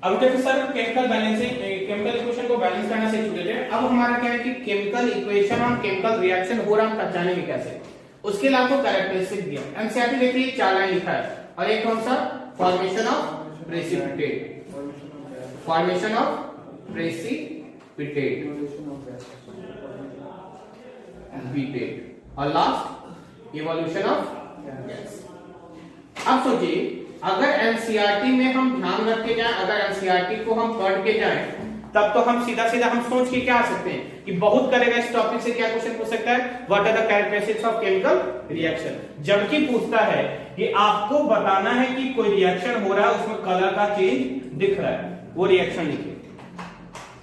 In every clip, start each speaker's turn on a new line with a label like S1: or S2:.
S1: अब तक sir chemical balancing, chemical equation को बैलेंस करना सीख चुके थे। अब हमारा क्या है कि केमिकल इक्वेशन और केमिकल रिएक्शन हो रहा है जानेंगे कैसे, उसके लिए आपको कैरेक्टरिस्टिक दिया। एनसीईआरटी देखिए 4 लाइन लिखा है और एक कौन सा, formation of precipitate, formation of precipitate और लास्ट इवोल्यूशन ऑफ गैस। अब सोचिए अगर एनसीईआरटी में हम ध्यान रख के जाएं, अगर एनसीईआरटी को हम पढ़ के जाएं, तब तो हम सीधा सीधा हम सोच के क्या आ सकते हैं कि बहुत करेगा इस टॉपिक से क्या क्वेश्चन पूछ सकता है, what are the characteristics of chemical reaction. जबकि पूछता है कि आपको बताना है कि कोई रिएक्शन हो रहा है उसमें कलर का चेंज दिख रहा है, वो रिएक्शन लिखिए,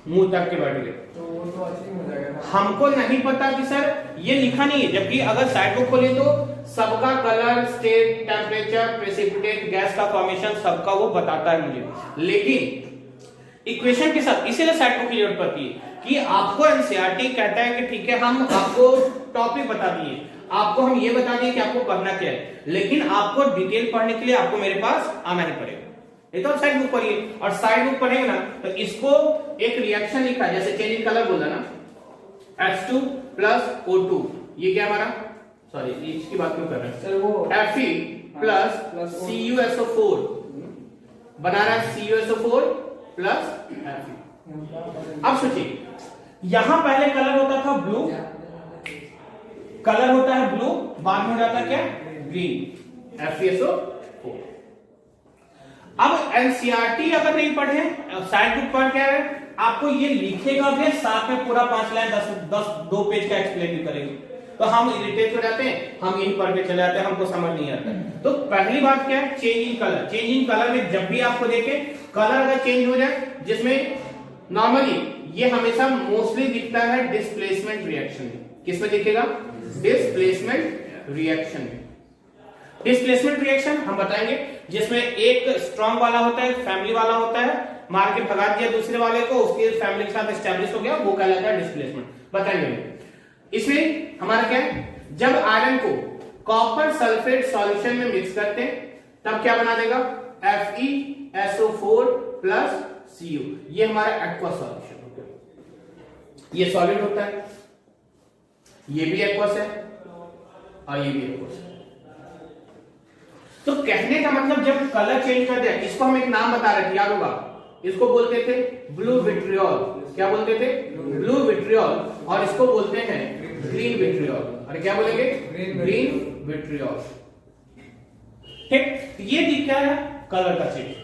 S1: मुंह तक के बैठ गए।
S2: तो वो तो अच्छी हो जाएगा।
S1: हमको नहीं पता कि सर ये लिखा नहीं है, जबकि अगर साइड को खोले तो सबका colour, state, temperature, precipitate, gas का फॉर्मेशन सबका वो बताता है मुझे, लेकिन इक्वेशन के साथ, इसीलिए साइड को क्लियर पड़ती है कि आपको एनसीईआरटी कहता है कि ठीक है हम आपको टॉपिक बता दिए, आपको हम ये बता दिए कि आपको पढ़ना क्या है, लेकिन आपको डिटेल पढ़ने के लिए आपको मेरे पास आना ही पड़ेगा। ये तो साइड बुक पढ़िए और साइड बुक पढ़ेंगे ना तो इसको एक रिएक्शन लिखा है, जैसे चेंज इन कलर बोला ना, H2 प्लस O2, ये क्या हमारा, सॉरी इसकी बात क्यों कर रहे हैं
S2: सर, वो
S1: Fe प्लस CuSO4 बना रहा है CuSO4 प्लस Fe। अब सोचिए यहां पहले कलर होता था ब्लू, कलर होता है ब्लू, बाद में हो जाता है क्या, ग्रीन, FeSO4। अब एनसीईआरटी अगर नहीं पढ़े, साइड बुक पढ़ के आपको ये लिखेगा भी, साथ में पूरा 5 लाइन 2 पेज का एक्सप्लेन भी करेंगे, तो हम इरिटेट हो जाते हैं, हम यही पढ़ के चले जाते हैं, हमको समझ नहीं आता। तो पहली बात क्या है, change in colour. Change in colour में जब भी आपको देखे कलर अगर चेंज हो जाए, जिसमें नॉर्मली ये हमेशा मोस्टली दिखता है डिस्प्लेसमेंट रिएक्शन में। किसमें दिखेगा, डिस्प्लेसमेंट रिएक्शन में। डिस्प्लेसमेंट रिएक्शन हम बताएंगे जिसमें एक स्ट्रॉन्ग वाला होता है, फैमिली वाला होता है, मार के भगा दिया दूसरे वाले को, उसके फैमिली के साथ एस्टेब्लिश हो गया, वो कहलाता है डिस्प्लेसमेंट, बताएंगे। इसमें हमारा क्या है, जब आयरन को कॉपर सल्फेट सॉल्यूशन में मिक्स करते हैं तब क्या बना देगा, FeSO4 प्लस Cu, ये हमारा एक्वा सॉल्यूशन हो गया। ये सॉलिड होता है, ये भी एक्वस है और ये भी एक्वस है। तो कहने का मतलब जब कलर चेंज कर दिया, इसको हम एक नाम बता रहे थे, याद होगा, इसको बोलते थे ब्लू विट्रियोल। क्या बोलते थे, ब्लू विट्रियोल, और इसको बोलते हैं ग्रीन विट्रियोल। अरे क्या बोलेंगे, ग्रीन विट्रियोल। ठीक, ये दिखता है कलर का चेंज,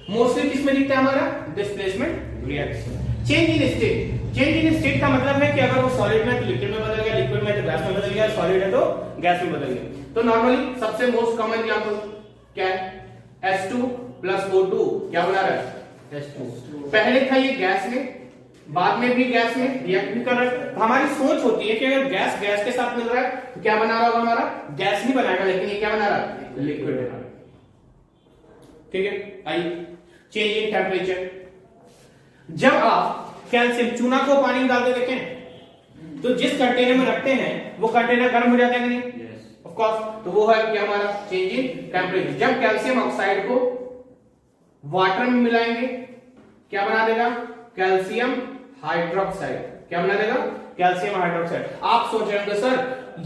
S1: मोस्टली किसमें दिखता है हमारा, displacement reaction. Change in state, change in state का मतलब है कि अगर वो सॉलिड में तो लिक्विड में बदल गया, लिक्विड में तो गैस में बदल गया, सॉलिड है तो गैस में बदल गया। तो नॉर्मली सबसे मोस्ट कॉमन एग्जांपल क्या है, H2 प्लस O2 क्या बना रहा है, H2। पहले था ये गैस में, बाद में भी गैस में रिएक्ट भी कर रहा है। हमारी सोच होती है कि अगर गैस गैस के साथ मिल रहा है तो क्या बना रहा होगा, हमारा गैस नहीं बनाएगा, लेकिन ये क्या बना रहा है, लिक्विड बना रहा है। ठीक है, आइए चेंज इन टेम्परेचर। जब आप कैल्शियम चूना को पानी में डाल के देखें तो जिस कंटेनर में रखते हैं वो कंटेनर गर्म हो जाता है कि नहीं, ऑफ कोर्स। तो वो है क्या हमारा चेंज इन टेम्परेचर। जब कैल्शियम ऑक्साइड को वाटर में मिलाएंगे क्या बना देगा, कैल्शियम हाइड्रोक्साइड। क्या बना देगा, कैल्शियम हाइड्रोक्साइड। आप सोच रहे होंगे सर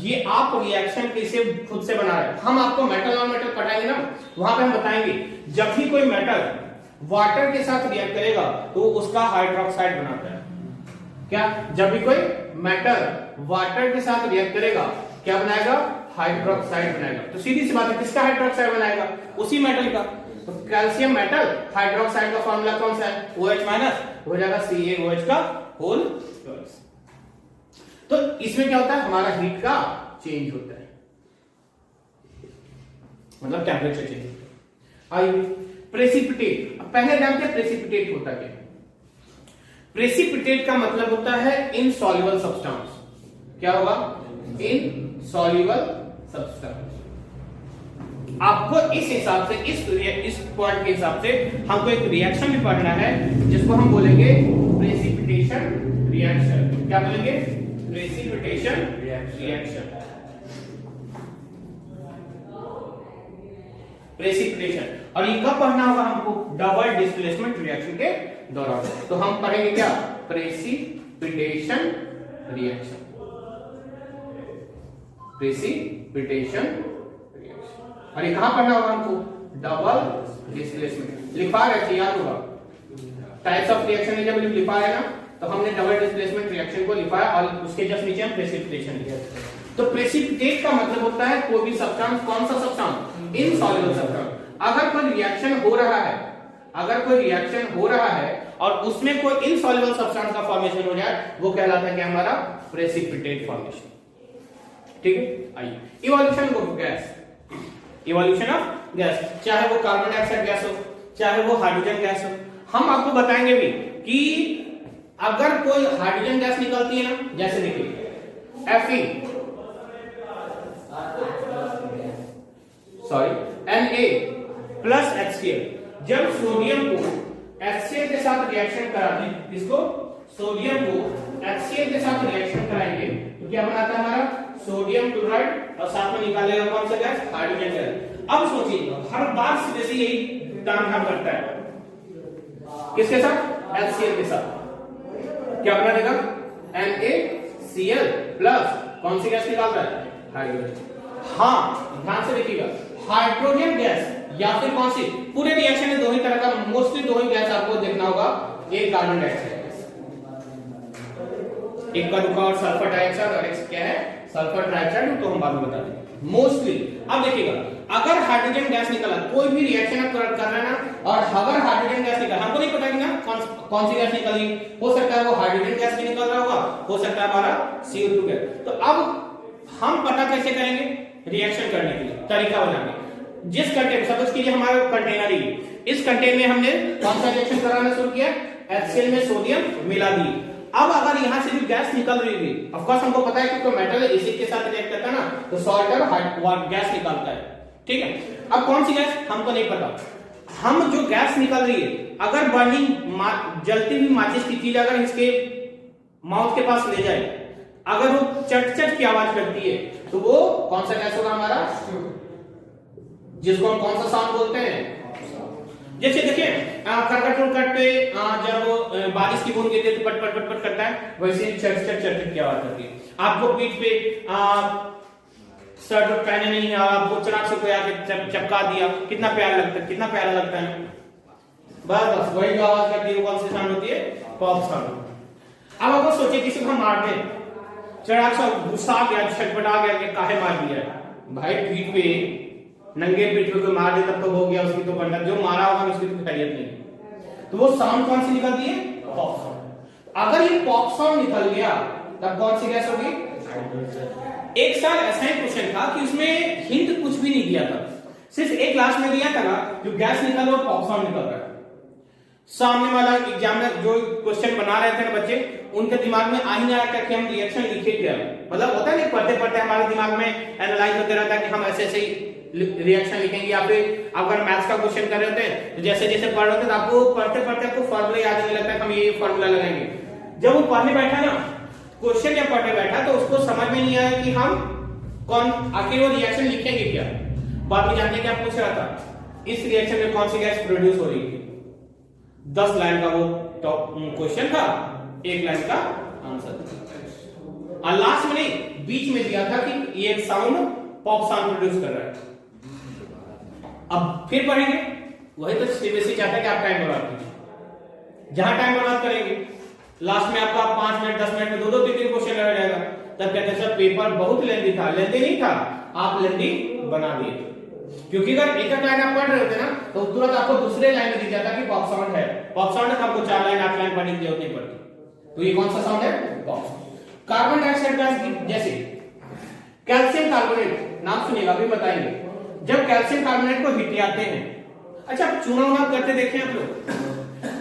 S1: ये आप रिएक्शन कैसे खुद से बना रहे हैं, हम आपको मेटल और मेटल पढ़ाएंगे ना, वहां पे हम बताएंगे जब भी कोई मेटल वाटर के साथ रिएक्ट करेगा तो उसका हाइड्रोक्साइड बनाता है। क्या, जब भी कोई मेटल वाटर के साथ रिएक्ट करेगा क्या बनाएगा, हाइड्रोक्साइड बनाएगा। तो सीधी सी बात है, किसका हाइड्रोक्साइड बनाएगा, उसी मेटल का। तो कैल्शियम मेटल हाइड्रोक्साइड का फॉर्मूला कौन सा है, OH माइनस, हो जाएगा CaOH का होल प्लस। तो इसमें क्या होता है, हमारा हीट का चेंज होता है, मतलब टेम्परेचर चेंज होता है। आइए प्रेसिपिटेट। पहले जानते हैं प्रेसिपिटेट होता क्या है। प्रेसिपिटेट का मतलब होता है इनसॉल्युबल सब्सटेंस। क्या होगा, इनसॉल्युबल सब्सटेंस। आपको इस हिसाब से, इस पॉइंट के हिसाब से हमको एक रिएक्शन भी पढ़ना है जिसको हम बोलेंगे प्रेसिपिटेशन रिएक्शन। क्या बोलेंगे, प्रेसिपिटेशन रिएक्शन। प्रेसिपिटेशन। और ये कब पढ़ना होगा हमको? डबल डिस्प्लेसमेंट रिएक्शन के दौरान। तो हम पढ़ेंगे क्या? Precipitation reaction, precipitation reaction. और ये कहां पढ़ना होगा हमको? Double displacement. लिखा है, याद होगा टाइप्स ऑफ रिएक्शन जब लिखा है ना, तो हमने डबल डिस्प्लेसमेंट रिएक्शन को लिखा है और उसके जस्ट नीचे हम प्रेसिपिटेशन लिखा है। तो प्रेसिपिटेट का मतलब होता है कोई भी सब्सटेंस, कौन सा सब्सटेंस? Insoluble substance. अगर कोई रिएक्शन हो रहा है, अगर कोई रिएक्शन हो रहा है और उसमें कोई इनसॉल्युबल सब्सटेंस का फॉर्मेशन हो जाए, वो कहलाता है कि हमारा प्रेसिपिटेट फॉर्मेशन। ठीक है, आइए evolution of gas, evolution of gas, चाहे वो कार्बन डाइऑक्साइड गैस हो, चाहे वो हाइड्रोजन गैस हो। हम आपको बताएंगे भी कि अगर कोई हाइड्रोजन गैस निकलती है ना, जैसे देखिए Na प्लस HCl, जब सोडियम को HCl के साथ रिएक्शन कराते हैं, इसको सोडियम को HCl के साथ रिएक्शन कराएंगे तो क्या बनाता है हमारा? सोडियम क्लोराइड, और साथ में निकालेगा कौन सा गैस? Hydrogen gas. अब सोचिए, हर बार सीधे से यही काम करता है, किसके साथ? HCl के साथ। क्या बना देगा? NaCl प्लस कौन सी गैस निकालता है? हाइड्रोजन। हाँ, ध्यान से देखिएगा, हाइड्रोजन गैस या फिर कौन सी, पूरे रिएक्शन में दो ही तरह का, मोस्टली दो ही गैस आपको देखना होगा, एक कार्बन डाइऑक्साइड गैस, एक का दुखा और सल्फर डाइऑक्साइड, और एक क्या है? सल्फर ट्राइऑक्साइड, तो हम बाद में बता देंगे मोस्टली। अब देखिएगा, अगर हाइड्रोजन गैस निकला, कोई भी रिएक्शन आप कर रहे हैं ना, और अगर हाइड्रोजन गैस निकला, हमको नहीं पता कि ना कौन सी गैस निकली, हो सकता है वो हाइड्रोजन गैस भी निकल रहा होगा, हो सकता है हमारा CO2 गैस। तो अब हम पता कैसे करेंगे? रिएक्शन करने के लिए तरीका बनाएंगे। जिस कंटेनर, सपोज कीजिए हमारा कंटेनर ही, इस कंटेनर में हमने कौन सा रिएक्शन कराना शुरू किया? HCl में सोडियम मिला दी। अब अगर यहां से भी गैस निकल रही है, ऑफ कोर्स हमको पता है कि कोई मेटल एसिड के साथ रिएक्ट करता है ना, तो सॉल्ट और गैस निकलता है। ठीक है, अब कौन सी गैस हमको नहीं पता। हम जो गैस निकल रही है, अगर बर्निंग जलती हुई माचिस की चीज अगर इसके माउथ के पास ले जाए, अगर वो चट चट की आवाज करती है, तो वो कौन सा गैस होगा हमारा? जिसको हम कौन सा साउंड बोलते हैं? जैसे देखिए करकट उरकट पे जब बारिश की बूंद गिरती है तो पट पट पट पट करता है, वैसे चट चट चट की आवाज करती है। आपको पीठ पे शर्ट पहने नहीं है, आपको चराग से कोई आके चपका दिया, कितना प्यारा लगता है, कितना प्यारा लगता है। बस बस वही आवाज करती है, कौन सी साउंड होती है? Pop sound. अब आप सोचिए किसी को हम मारते हैं, चढ़ाक सा गुस्सा आ गया, छटपटा गया कि काहे मार दिया भाई, पीठ पे, नंगे पीठ पे कोई मार दे तब तो हो गया, उसकी तो पंडा, जो मारा होगा उसकी तो खैरियत नहीं। तो वो साउंड कौन सी निकलती है? Pop sound. अगर ये पॉप साउंड निकल गया तब कौन सी गैस होगी? एक साल ऐसा ही क्वेश्चन था कि उसमें हिंट कुछ भी नहीं दिया था, सिर्फ एक क्लास में दिया था ना, जो गैस निकल रहा है पॉप साउंड निकल रहा है। सामने वाला एग्जामिनर जो क्वेश्चन बना रहे थे ना बच्चे, उनके दिमाग में आ ही नहीं आ रहा कि हम रिएक्शन लिखे क्या, मतलब होता है ना पढ़ते पढ़ते हमारे दिमाग में एनालाइज होते रहता है कि हम ऐसे ऐसे रिएक्शन लिखेंगे, या फिर अगर मैथ्स का क्वेश्चन कर रहे होते हैं तो जैसे जैसे पढ़ रहे होते तो आपको पढ़ते पढ़ते आपको फॉर्मूला याद नहीं लगता है, हम ये फॉर्मूला लगाएंगे। जब वो पढ़ने बैठा ना, क्वेश्चन जब पढ़ने बैठा तो उसको समझ में नहीं आया कि हम कौन आखिर वो रिएक्शन लिखेंगे क्या। बाद में जानते क्या पूछ रहा था, इस रिएक्शन में कौन सी गैस प्रोड्यूस हो रही थी। 10 लाइन का वो टॉप क्वेश्चन था, 1 लाइन का आंसर, और लास्ट में नहीं बीच में दिया था कि ये एक साउंड पॉप साउंड प्रोड्यूस कर रहा है। अब फिर पढ़ेंगे, वही तो सीबीएसई चाहता है कि आप टाइम बर्बाद कीजिए। जहां टाइम बर्बाद करेंगे लास्ट में आपका 5 मिनट 10 मिनट में 2-2 3-3 क्वेश्चन लग जाएगा, तब कहते हैं सर पेपर बहुत लेंथी था। लेंथी नहीं था, आप लेंथी बना दिए, क्योंकि अगर एक लाइन आप पढ़ रहे होते ना तो तुरंत आपको दूसरे लाइन में दिख जाता कि पॉप साउंड है। पॉप साउंड है तो आपको 4 लाइन 8 लाइन पढ़ने की जरूरत नहीं पड़ती। तो ये कौन सा साउंड है? Pop sound. Carbon dioxide gas जैसे कैल्शियम कार्बोनेट, नाम सुनिएगा अभी बताएंगे। जब कैल्शियम कार्बोनेट को हिटियाते हैं, अच्छा चूना उना करते देखे आप लोग,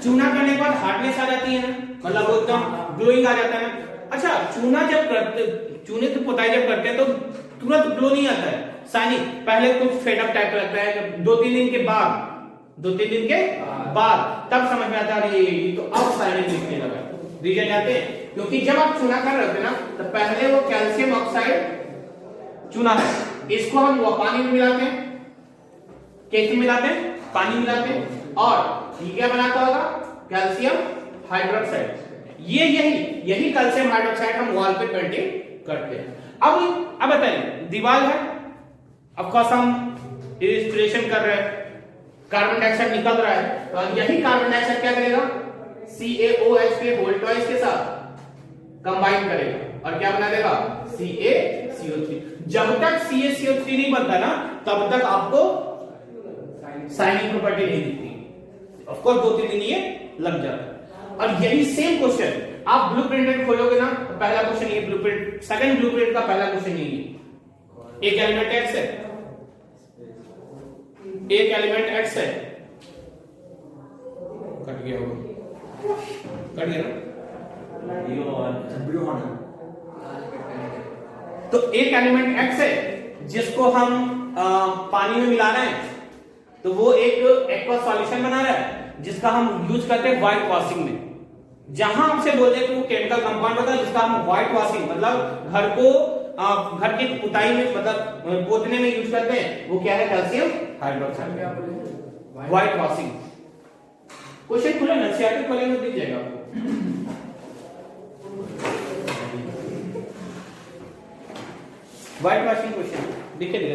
S1: चूना करने के बाद हार्डनेस आ जाती है ना, मतलब वो एकदम ग्लोइंग आ जाता है ना। अच्छा चूना जब करते, चूने की पुताई जब करते हैं तो तुरंत ग्लो नहीं आता है, शाइनिंग पहले कुछ फेडअप टाइप का लगता है, 2-3 दिन के बाद तब समझ में आता है ये तो अब शाइनिंग दिखने लगा। रीजन जानते हैं, क्योंकि जब आप चूना कर रहे होते ना तो पहले वो कैल्शियम ऑक्साइड चूना है, इसको हम पानी में मिलाते हैं, कैसे मिलाते हैं? पानी मिलाते हैं और ये क्या बनाता होगा, कैल्शियम हाइड्रोक्साइड। यही कैल्शियम हाइड्रोक्साइड हम वॉल पे पेंटिंग करते हैं। अब बताइए, दीवार है, ऑफ कोर्स हम इलस्ट्रेशन कर रहे हैं, कार्बन डाइऑक्साइड निकल रहा है, तो यही कार्बन डाइऑक्साइड क्या करेगा, CaOH के वोल्टॉइस के साथ कंबाइन करेगा और क्या बना देगा, CaCO3। जब तक CaCO3 नहीं बनता ना, तब तक आपको साइनिंग प्रॉपर्टी नहीं दिखती। ऑफ कोर्स 2-3 दिन ये लग जाता है। और यही सेम क्वेश्चन आप ब्लूप्रिंट खोलोगे ना, तो पहला क्वेश्चन ये ब्लूप्रिंट, सेकंड ब्लूप्रिंट का पहला क्वेश्चन यही है। एक एलिमेंट X है, एक एलिमेंट X है, कट गया तो एक एलिमेंट X है जिसको हम पानी में मिला रहे हैं, तो वो एक एक्वा सॉल्यूशन बना रहा है जिसका हम यूज करते हैं व्हाइट वॉशिंग में। जहां हमसे बोलते हैं कि वो केमिकल कंपाउंड होता है जिसका हम व्हाइट वॉशिंग मतलब घर को घर की पुताई में मतलब पोतने में यूज करते हैं, वो क्या है, calcium hydroxide, white washing. Question खुले ना, सीआरटी खोलेंगे दिख जाएगा आपको। व्हाइट वॉशिंग क्वेश्चन दिखेगा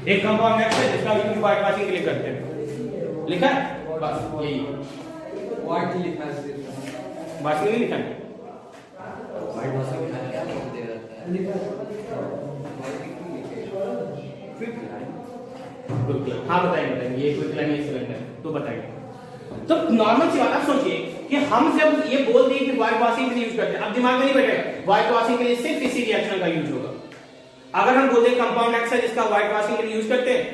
S1: एक कंपाउंड है जिसका यूज व्हाइट वॉशिंग के लिए करते हैं, लिखा है बस यही
S2: व्हाइट लिखा है,
S1: वॉशिंग नहीं लिखा है,
S2: व्हाइट वॉशिंग लिखा है, क्या बोलते रहता है, लिखा
S1: हाँ बताएंगे ये क्विक लाइन ये सिलेंडर तो बताएंगे। तो नॉर्मल सी बात आप सोचिए कि हम जब ये बोल दिए कि व्हाइट वॉशिंग के लिए यूज करते हैं, अब दिमाग में नहीं बैठेगा व्हाइट वॉशिंग के लिए सिर्फ इसी रिएक्शन का यूज होगा। अगर हम बोलते हैं कंपाउंड X है जिसका व्हाइट वॉशिंग के लिए यूज करते हैं,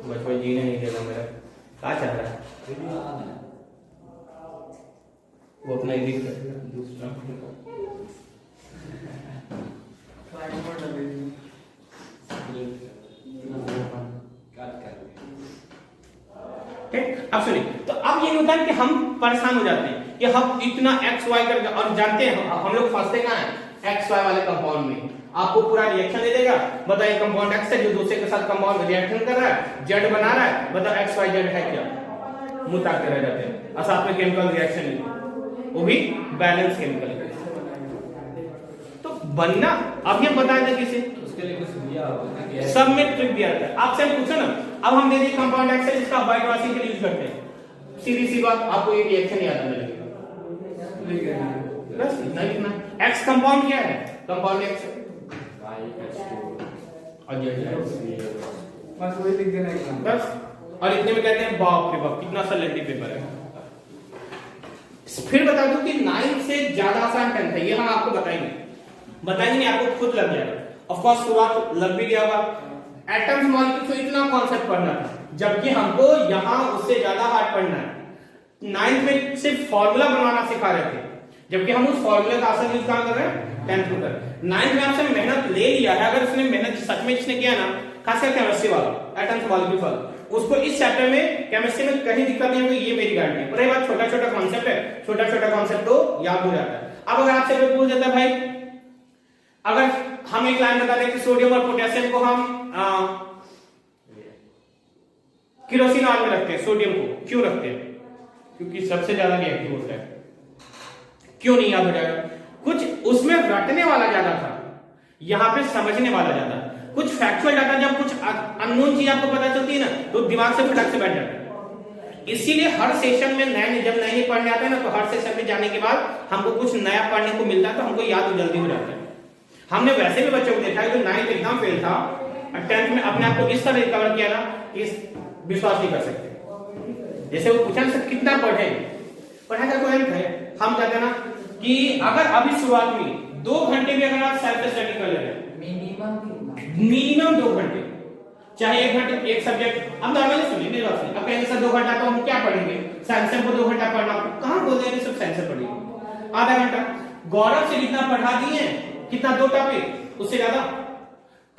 S1: बस कोई जीने नहीं देगा मेरा, क्या चल रहा है, वो अपना एडिट कर दूसरा ठीक। अब सुनिए, तो अब ये होता है कि हम परेशान हो जाते हैं कि हम इतना एक्स वाई करके, और जानते हैं हम लोग फंसते कहां हैं, एक्स वाई वाले कंपाउंड में। आपको पूरा रिएक्शन दे देगा, बताइए कंपाउंड एक्स है जो दूसरे के साथ कंपाउंड रिएक्शन कर रहा है, जेड बना रहा है, बताओ एक्स वाई जेड है क्या, मुंह ताकते रह जाते हैं, और साथ में केमिकल रिएक्शन नहीं, वो भी बैलेंस केमिकल। तो बनना अब ये बता दें किसे,
S2: उसके लिए कुछ दिया होगा,
S1: सब में ट्रिक दिया रहता है। आपसे हम पूछो ना, अब हम दे दिए कंपाउंड एक्स है जिसका व्हाइट वॉशिंग के लिए यूज करते हैं, सीधी सी बात आपको ये रिएक्शन याद आने लगेगा, बस इतना ही लिखना। एक्स कंपाउंड क्या है, कंपाउंड एक्स और
S2: बस वही लिख देना एग्जाम
S1: बस। और इतने में कहते हैं बाप रे बाप कितना सा लेंथी पेपर है। फिर बता दूं कि 9 से ज्यादा आसान 10 है, ये हम आपको बताएंगे नहीं, आपको खुद लग जाएगा। ऑफ कोर्स शुरुआत लग भी गया होगा, एटम्स मॉलिक्यूल्स तो इतना कॉन्सेप्ट पढ़ना था, जबकि हमको यहां उससे ज्यादा हार्ड पढ़ना है। 9th में सिर्फ फार्मूला बनाना सिखा रहे थे, जबकि हम उस फार्मूले का असल यूज कहां कर रहे हैं, 10th में कर रहे हैं। 9th में आपसे मेहनत ले लिया है, अगर उसने मेहनत सच में जिसने किया ना, खासकर केमिस्ट्री वाला, एटम्स मॉलिक्यूल्स वाला, उसको इस चैप्टर में केमिस्ट्री में कहीं दिक्कत नहीं होगी, ये मेरी गारंटी है। पर ये बात छोटा कॉन्सेप्ट है, छोटा कॉन्सेप्ट तो याद हो जाता है। अब अगर आपसे कोई पूछ देता है भाई, अगर हम एक लाइन बता दें कि सोडियम और पोटेशियम को हम केरोसिन ऑयल में रखते हैं, सोडियम को क्यों रखते हैं, क्योंकि सबसे ज्यादा रिएक्टिव होता है, क्यों नहीं याद हो जाएगा, कुछ उसमें रटने वाला ज्यादा था, यहां पे समझने वाला ज्यादा। कुछ फैक्चुअल डाटा, जब कुछ अननोन चीज आपको पता चलती है ना, तो दिमाग से फटक से बैठ जाता है। इसीलिए हर सेशन में जब नए पढ़ने आते हैं ना, तो हर सेशन में जाने के बाद हमको कुछ नया पढ़ने को मिलता है, तो हमको याद जल्दी हो जाता है। हमने वैसे भी बच्चों को देखा है जो 9th एग्जाम फेल था, 10th में अपने आप को इस तरह रिकवर किया ना कि विश्वास नहीं कर सकते। जैसे वो पूछा ना कितना पढ़े का कोई अंत है, हम कहते हैं ना कि अगर अभी शुरुआत में 2 घंटे भी अगर आप सेल्फ स्टडी कर ले रहे हैं, मिनिमम 2 घंटे, चाहे 1 घंटे एक सब्जेक्ट। अब नॉर्मली सुनिए मेरी बात सुनिए, अब कहेंगे सर 2 घंटा तो हम क्या पढ़ेंगे, साइंस को 2 घंटा पढ़ना, कहां बोल रहे हैं सब साइंस पढ़िए, आधा घंटा। गौरव से जितना पढ़ा दिए कितना, 2 टॉपिक, उससे ज्यादा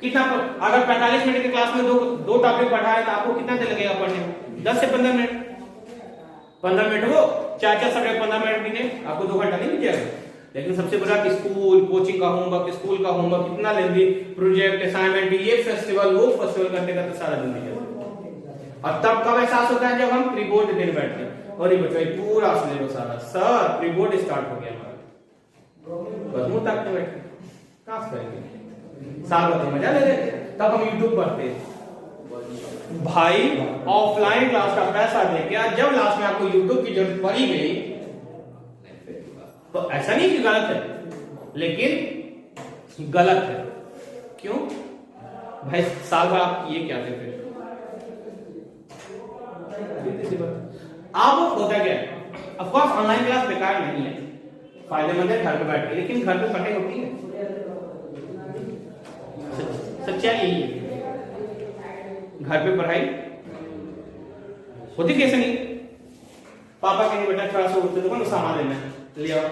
S1: कितना अगर 45 मिनट की क्लास में दो टॉपिक पढ़ा है तो आपको कितना देर लगेगा पढ़ने में? 10 से 15 मिनट। 15 मिनट हो, 4 सब्जेक्ट 15 मिनट भी नहीं, आपको 2 घंटा नहीं मिल जाएगा। लेकिन सबसे बड़ा कि स्कूल कोचिंग का होमवर्क, स्कूल का होमवर्क कितना लेंगे, प्रोजेक्ट असाइनमेंट, ये फेस्टिवल वो फेस्टिवल करने का तो सारा दिन निकल जाता। और तब कब एहसास होता है जब हम प्री बोर्ड देने बैठते हैं और ये बच्चों पूरा सिलेबस सारा सर प्री बोर्ड स्टार्ट हो गया हमारा, बस मुंह ताकते बैठे कहां से करेंगे, साल भर मजा ले लेते, तब हम यूट्यूब पढ़ते हैं। भाई ऑफलाइन क्लास का पैसा देके जब लास्ट में आपको यूट्यूब की जरूरत पड़ी गई तो ऐसा नहीं कि गलत है, लेकिन गलत है। क्यों भाई? साल भर आप ये क्या थे फिर? अब होता क्या है, ऑफ कोर्स ऑनलाइन क्लास बेकार नहीं है, फायदेमंद है घर पे बैठ के, लेकिन घर पे पढ़ाई होती है, सच्चाई यही है। घर पे पढ़ाई होती कैसे नहीं? पापा कहेंगे बेटा थोड़ा सा उठते दुकान सामान लेना है, ले आओ,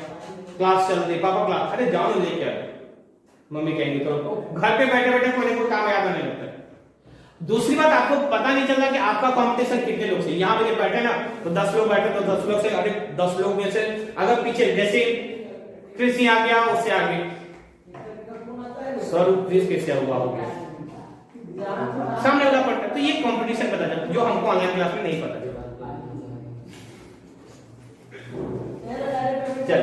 S1: क्लास चल रही, पापा क्लास, अरे जाओ ना लेके आओ, मम्मी कहेंगे तो घर पे बैठे बैठे कोई ना कोई काम याद आने लगता है। दूसरी बात, आपको पता नहीं चलता कि आपका कंपटीशन कितने लोग से, यहां पे बैठे ना तो 10 लोग बैठे तो 10 लोग से, अरे 10 लोग में से अगर पीछे जैसे कृषि आ गया उससे आगे सर क्रिस कैसे हुआ हो गया सामने वाला पढ़ता, तो ये कंपटीशन पता चलता जो हमको ऑनलाइन क्लास में नहीं पता चल।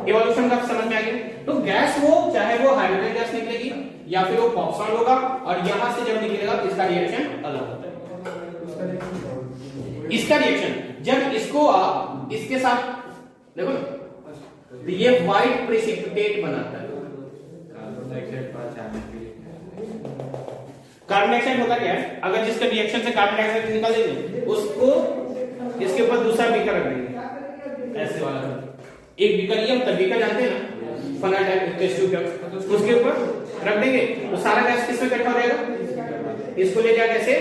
S1: इवोल्यूशन का समझ में आ गया। तो गैस वो चाहे वो हाइड्रोजन गैस निकलेगी या फिर वो पॉप्सॉन होगा, और यहां से जब निकलेगा इसका रिएक्शन अलग होता है। इसका रिएक्शन जब इसको आप इसके साथ देखो ना, तो ये व्हाइट प्रेसिपिटेट बनाता है। कार्बन डाइऑक्साइड होता क्या है, अगर जिसका रिएक्शन से कार्बन डाइऑक्साइड निकल देंगे उसको इसके ऊपर दूसरा बीकर रख देंगे, ऐसे वाला एक बीकर, ये हम बीकर जानते हैं ना, फनल टाइप टेस्ट ट्यूब, उसके ऊपर रख देंगे तो सारा गैस किसमें इकट्ठा हो जाएगा, इसको ले जाकर ऐसे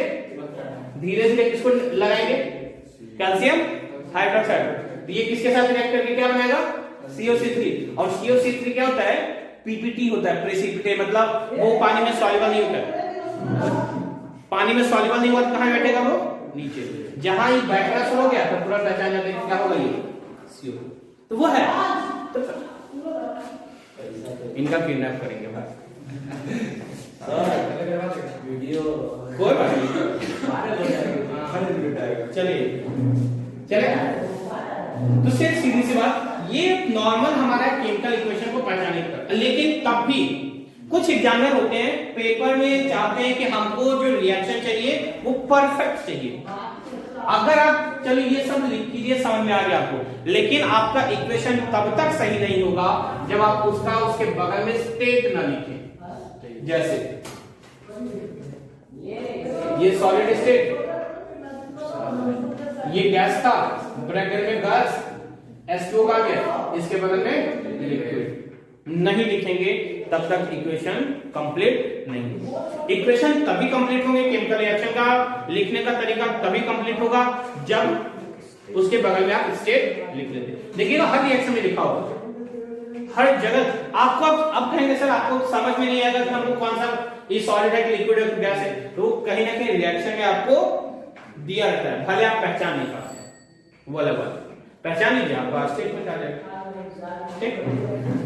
S1: धीरे धीरे किसको लगाएंगे, कैल्शियम हाइड्रोक्साइड, तो ये किसके साथ रिएक्ट करके क्या बनाएगा, CO3, और CO3 क्या होता है, पीपीटी होता है, प्रेसिपिटेट, मतलब वो पानी में सॉल्युबल नहीं होता है, पानी में सॉल्युबल नहीं हुआ तो कहां बैठेगा वो, नीचे, जहां ये बैठना शुरू हो गया तो पूरा पहचान जाता है क्या होगा, ये CO, तो वो है, तो इनका किडनैप करेंगे भाई,
S2: वीडियो
S1: कोई बात नहीं, चलिए चले। तो सिर्फ सीधी सी बात, ये नॉर्मल हमारा केमिकल इक्वेशन को पहचानने का, लेकिन तब भी कुछ एग्जामिनर होते हैं पेपर में चाहते हैं कि हमको जो रिएक्शन चाहिए वो परफेक्ट चाहिए। अगर आप चलो ये सब लिख कीजिए, समझ में आ गया आपको, लेकिन आपका इक्वेशन तब तक सही नहीं होगा जब आप उसका उसके बगल में स्टेट ना लिखें। जैसे ये सॉलिड स्टेट, ये गैस था, ब्रैकेट में गैस H2O का गया, इसके बगल में लिक्विड, नहीं लिखेंगे तब तक इक्वेशन कंप्लीट नहीं होगी। इक्वेशन तभी कंप्लीट होंगे, केमिकल रिएक्शन का लिखने का तरीका तभी कंप्लीट होगा जब उसके बगल में आप स्टेट लिख लेते। देखिएगा हर रिएक्शन में लिखा होगा, हर जगह आपको अब कहेंगे सर आपको समझ में नहीं आएगा कि हमको कौन सा ये सॉलिड है कि लिक्विड है कि गैस है, तो कहीं ना कहीं रिएक्शन में आपको दिया रहता है, भले आप पहचान नहीं पाते वो अलग बात, पहचान लीजिए आपको स्टेटमेंट आ जाएगा। ठीक,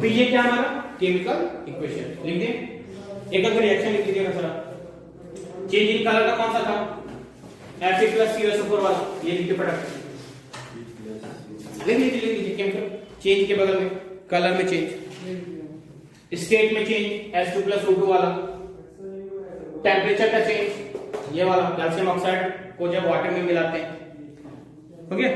S1: तो ये क्या हमारा केमिकल इक्वेशन लिख दें। एक अगर रिएक्शन लिख दीजिएगा सर, चेंज इन कलर का कौन सा था, Fe+CO4 वाला, ये लिख के फटाफट लिख लीजिए केमिकल, चेंज के बगल में कलर में चेंज, स्टेट में चेंज H2+O2 वाला, टेम्परेचर का चेंज ये वाला, कैल्शियम ऑक्साइड को जब वाटर में मिलाते हैं, हो गया।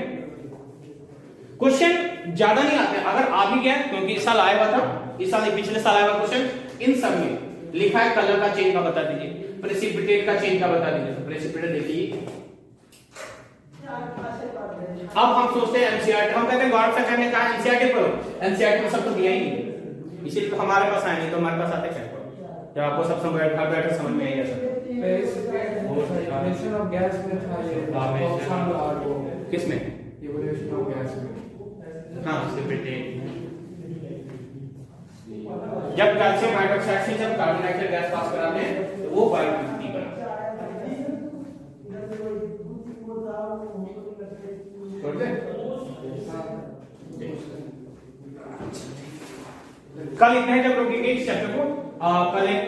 S1: क्वेश्चन ज्यादा नहीं आते, अगर आ भी गया क्योंकि इस साल आया हुआ था, इस साल पिछले साल आया हुआ क्वेश्चन, इन सब में लिखा है कलर का चेंज का बता दीजिए, प्रेसिपिटेट का चेंज का बता दीजिए। तो प्रेसिपिटेट देखिए, अब हम सोचते हैं एनसीईआरटी, हम कहते हैं गौरव सर ने कहा एनसीईआरटी पढ़ो, एनसीईआरटी में सब तो दिया ही नहीं, इसीलिए तो हमारे पास आए नहीं, तो हमारे पास आते क्या पढ़ो जब आपको सब समझ घर बैठे समझ में आएगा सर। किसमें, हाँ जब कैल्शियम हाइड्रोक्साइड से जब कार्बन डाइऑक्साइड गैस पास कराते हैं तो वो Y250 बनाता है। छोड़ दे? कल इतने जब रोकेंगे इस चैप्टर को, कल एक